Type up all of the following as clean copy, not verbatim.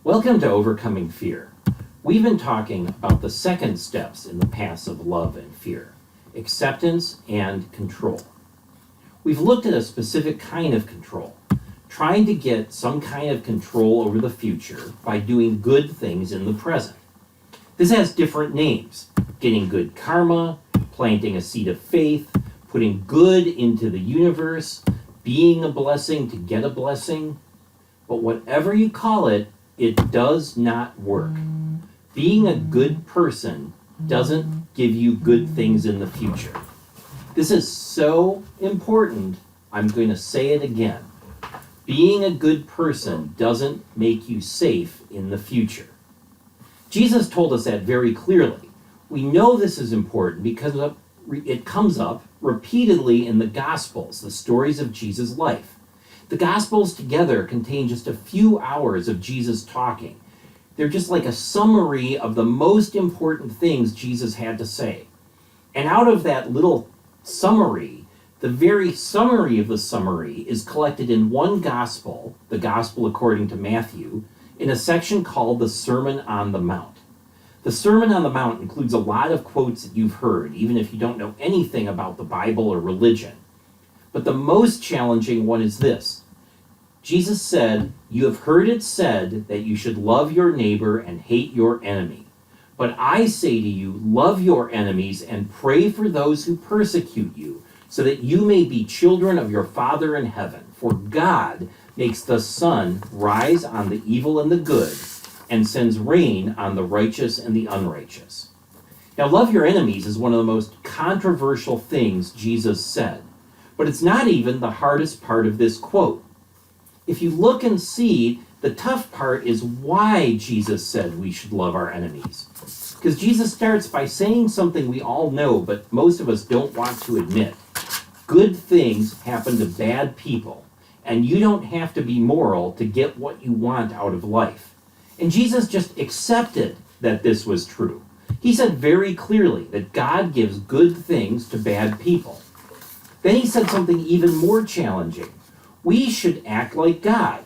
Welcome to Overcoming Fear. We've been talking about the second steps in the paths of love and fear, acceptance and control. We've looked at a specific kind of control, trying to get some kind of control over the future by doing good things in the present. This has different names: getting good karma, planting a seed of faith, putting good into the universe, being a blessing to get a blessing. But whatever you call it, it does not work. Being a good person doesn't give you good things in the future. This is so important, I'm going to say it again. Being a good person doesn't make you safe in the future. Jesus told us that very clearly. We know this is important because it comes up repeatedly in the Gospels, the stories of Jesus' life. The Gospels together contain just a few hours of Jesus talking. They're just like a summary of the most important things Jesus had to say. And out of that little summary, the very summary of the summary is collected in one Gospel, the Gospel according to Matthew, in a section called the Sermon on the Mount. The Sermon on the Mount includes a lot of quotes that you've heard, even if you don't know anything about the Bible or religion. But the most challenging one is this. Jesus said, "You have heard it said that you should love your neighbor and hate your enemy. But I say to you, love your enemies and pray for those who persecute you, so that you may be children of your Father in heaven. For God makes the sun rise on the evil and the good, and sends rain on the righteous and the unrighteous." Now, love your enemies is one of the most controversial things Jesus said, but it's not even the hardest part of this quote. If you look and see, the tough part is why Jesus said we should love our enemies. Because Jesus starts by saying something we all know, but most of us don't want to admit. Good things happen to bad people, and you don't have to be moral to get what you want out of life. And Jesus just accepted that this was true. He said very clearly that God gives good things to bad people. Then he said something even more challenging. We should act like God.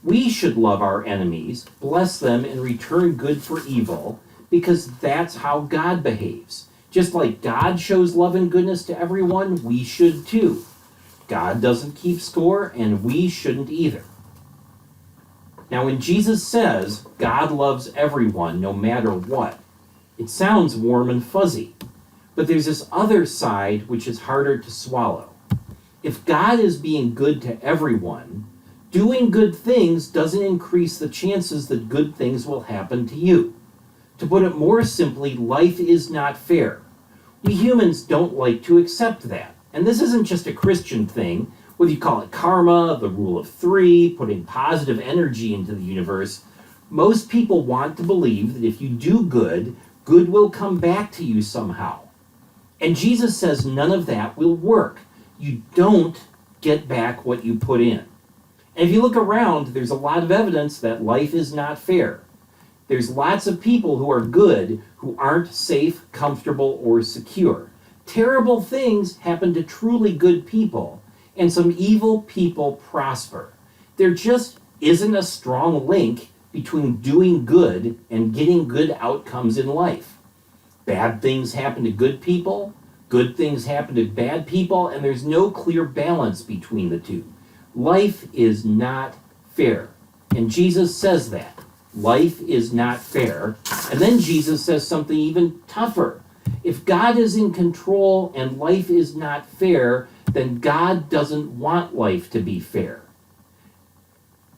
We should love our enemies, bless them, and return good for evil, because that's how God behaves. Just like God shows love and goodness to everyone, we should too. God doesn't keep score, and we shouldn't either. Now, when Jesus says God loves everyone no matter what, it sounds warm and fuzzy, but there's this other side which is harder to swallow. If God is being good to everyone, doing good things doesn't increase the chances that good things will happen to you. To put it more simply, life is not fair. We humans don't like to accept that. And this isn't just a Christian thing, whether you call it karma, the rule of three, putting positive energy into the universe. Most people want to believe that if you do good, good will come back to you somehow. And Jesus says none of that will work. You don't get back what you put in. And if you look around, there's a lot of evidence that life is not fair. There's lots of people who are good who aren't safe, comfortable, or secure. Terrible things happen to truly good people, and some evil people prosper. There just isn't a strong link between doing good and getting good outcomes in life. Bad things happen to good people, good things happen to bad people, and there's no clear balance between the two. Life is not fair. And Jesus says that. Life is not fair. And then Jesus says something even tougher. If God is in control and life is not fair, then God doesn't want life to be fair.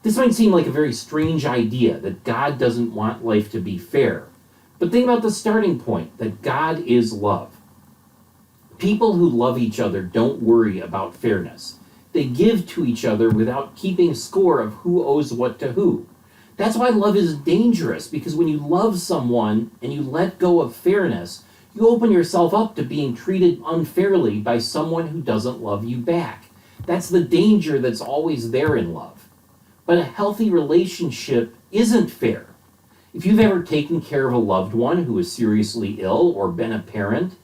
This might seem like a very strange idea, that God doesn't want life to be fair. But think about the starting point, that God is love. People who love each other don't worry about fairness. They give to each other without keeping score of who owes what to who. That's why love is dangerous, because when you love someone and you let go of fairness, you open yourself up to being treated unfairly by someone who doesn't love you back. That's the danger that's always there in love. But a healthy relationship isn't fair. If you've ever taken care of a loved one who is seriously ill, or been a parent,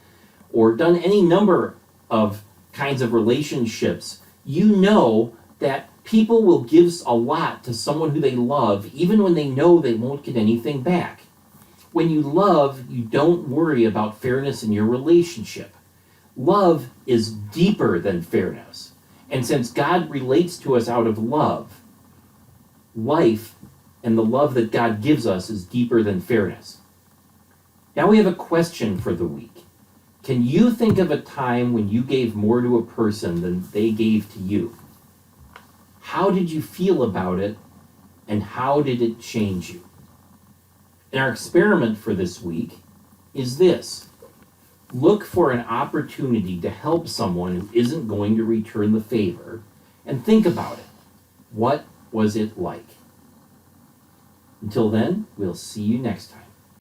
or done any number of kinds of relationships, you know that People will give a lot to someone who they love, even when they know they won't get anything back. When you love, you don't worry about fairness in your relationship. Love is deeper than fairness. And since God relates to us out of love, life and the love that God gives us is deeper than fairness. Now we have a question for the week. Can you think of a time when you gave more to a person than they gave to you? How did you feel about it, and how did it change you? And our experiment for this week is this. Look for an opportunity to help someone who isn't going to return the favor, and think about it. What was it like? Until then, we'll see you next time.